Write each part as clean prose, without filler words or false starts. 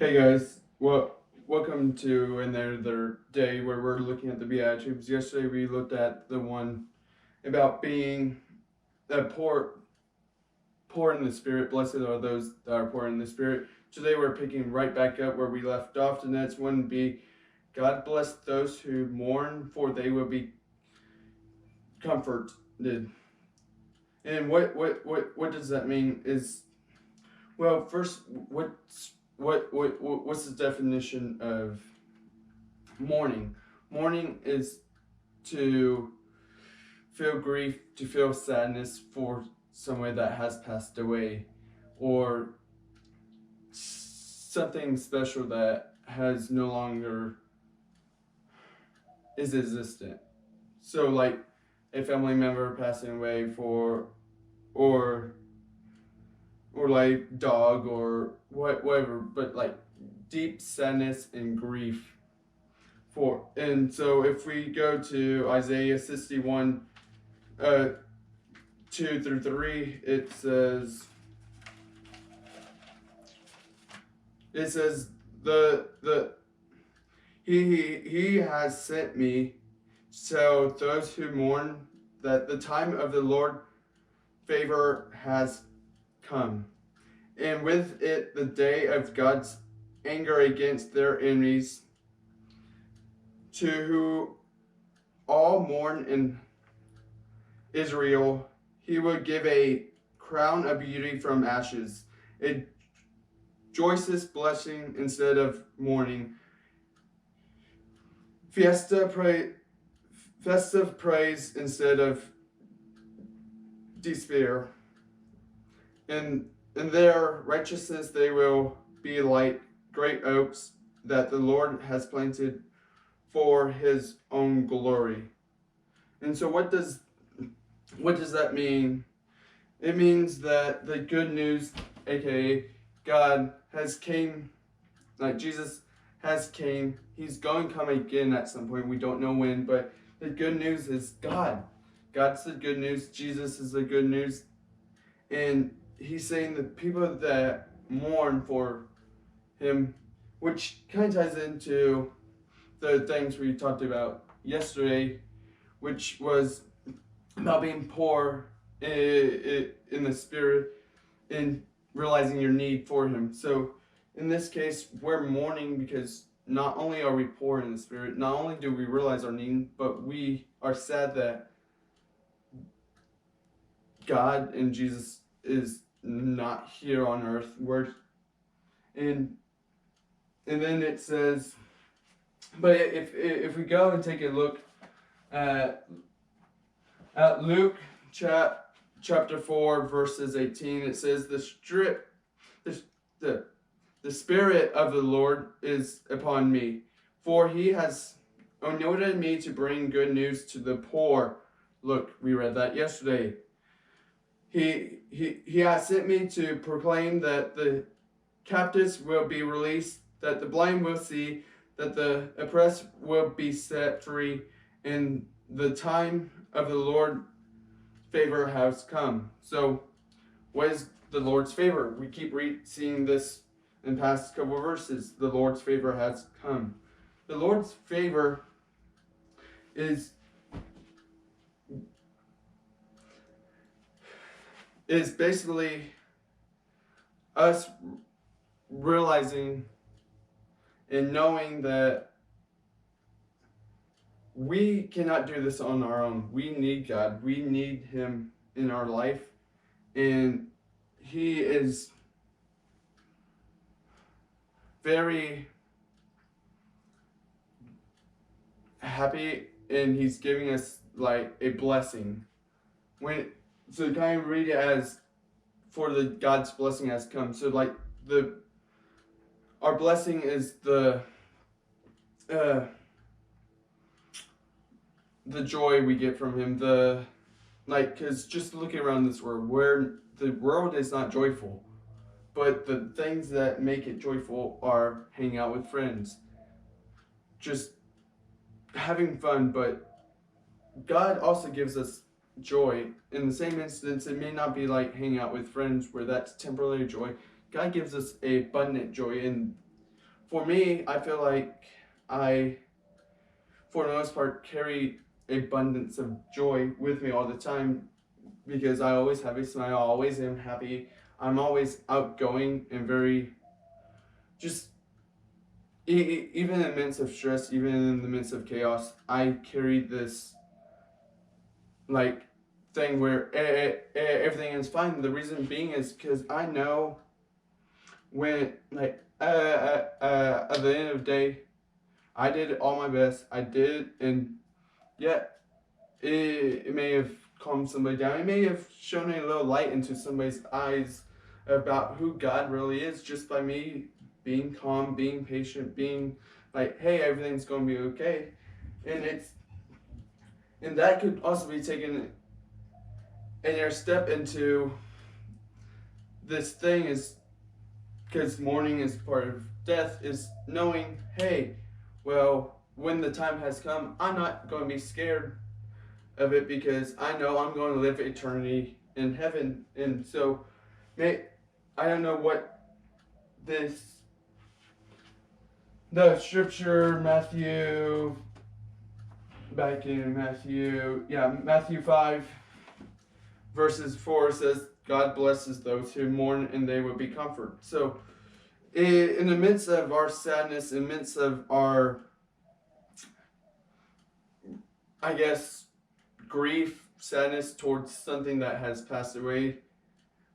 Hey guys, welcome to another day where we're looking at the beatitudes. Yesterday we looked at the one about being poor, poor in the spirit. Blessed are those that are poor in the spirit. Today we're picking right back up where we left off. The next one would be, God bless those who mourn, for they will be comforted. And what does that mean? First, what's the definition of mourning? Mourning is to feel grief, to feel sadness for someone that has passed away, or something special that has no longer is existent. So, like a family member passing away or or like dog or whatever, but like deep sadness and grief for. And so if we go to Isaiah 61, 2 through 3, it says the he has sent me, so those who mourn that the time of the Lord favor has come, and with it the day of God's anger against their enemies, to who all mourn in Israel. He will give a crown of beauty from ashes, a joyous blessing instead of mourning, festive praise instead of despair. In their righteousness they will be like great oaks that the Lord has planted for his own glory. And so what does that mean? It means that the good news, aka God, has came, like Jesus has came. He's going to come again at some point. We don't know when, but the good news is God. God's the good news. Jesus is the good news. And he's saying the people that mourn for him, which kind of ties into the things we talked about yesterday, which was about being poor in the spirit and realizing your need for him. So in this case, we're mourning because not only are we poor in the spirit, not only do we realize our need, but we are sad that God and Jesus is not here on earth. And then it says, but if we go and take a look at Luke chapter 4 verses 18, it says the spirit of the Lord is upon me, for he has anointed me to bring good news to the poor. Look, we read that yesterday. He has sent me to proclaim that the captives will be released, that the blind will see, that the oppressed will be set free, and the time of the Lord's favor has come. So, what is the Lord's favor? We keep seeing this in past couple of verses. The Lord's favor has come. The Lord's favor is basically us realizing and knowing that we cannot do this on our own. We need God. We need him in our life. And he is very happy, and he's giving us like a blessing. So kind of read it as, for the God's blessing has come. So like our blessing is the joy we get from him, because just looking around this world, where the world is not joyful, but the things that make it joyful are hanging out with friends, just having fun. But God also gives us joy. In the same instance, it may not be like hanging out with friends where that's temporary joy. God gives us a abundant joy, and for me, I feel like I, for the most part, carry abundance of joy with me all the time because I always have a smile, I always am happy. I'm always outgoing and very just even in the midst of stress, even in the midst of chaos, I carry this like thing where everything is fine. The reason being is because I know when like at the end of the day, I did all my best. I did, and yet it may have calmed somebody down. It may have shown a little light into somebody's eyes about who God really is just by me being calm, being patient, being like, hey, everything's gonna be okay. And that could also be taken a step into this thing is because mourning is part of death, is knowing, hey, well, when the time has come, I'm not going to be scared of it because I know I'm going to live eternity in heaven. And so, I don't know what the scripture, Matthew 5, verses 4 says, God blesses those who mourn and they will be comforted. So, in the midst of our sadness, in the midst of our, I guess, grief, sadness towards something that has passed away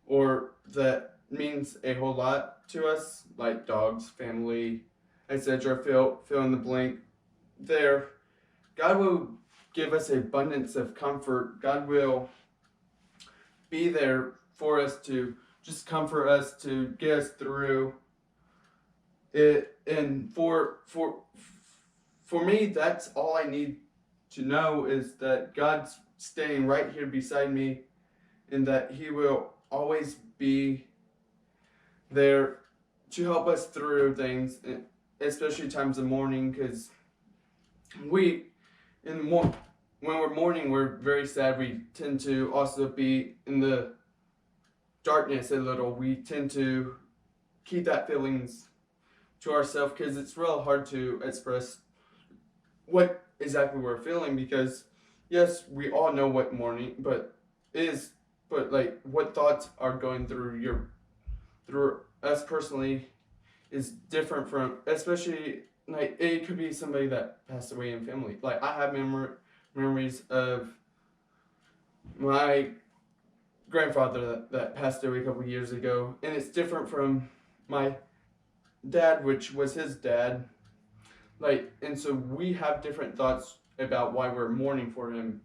or that means a whole lot to us, like dogs, family, etc., fill in the blank there, God will give us abundance of comfort. God will be there for us to just comfort us, to get us through it. And for me, that's all I need to know is that God's staying right here beside me and that He will always be there to help us through things, especially times of mourning, because when we're mourning, we're very sad. We tend to also be in the darkness a little. We tend to keep that feelings to ourselves because it's real hard to express what exactly we're feeling because yes, we all know what mourning but like what thoughts are going through us personally is different from, especially like it could be somebody that passed away in family. Like I have memories of my grandfather that passed away a couple years ago, and it's different from my dad, which was his dad. Like, and so we have different thoughts about why we're mourning for him,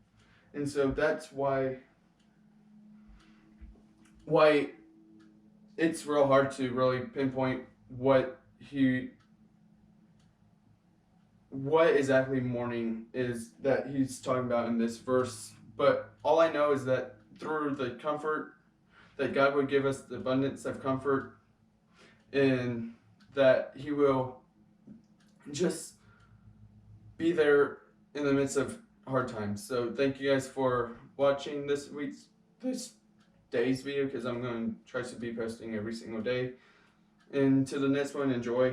and so that's why it's real hard to really pinpoint what exactly mourning is that he's talking about in this verse. But all I know is that through the comfort that God would give us the abundance of comfort, and that He will just be there in the midst of hard times. So thank you guys for watching this day's video, because I'm going to try to be posting every single day. And to the next one, enjoy.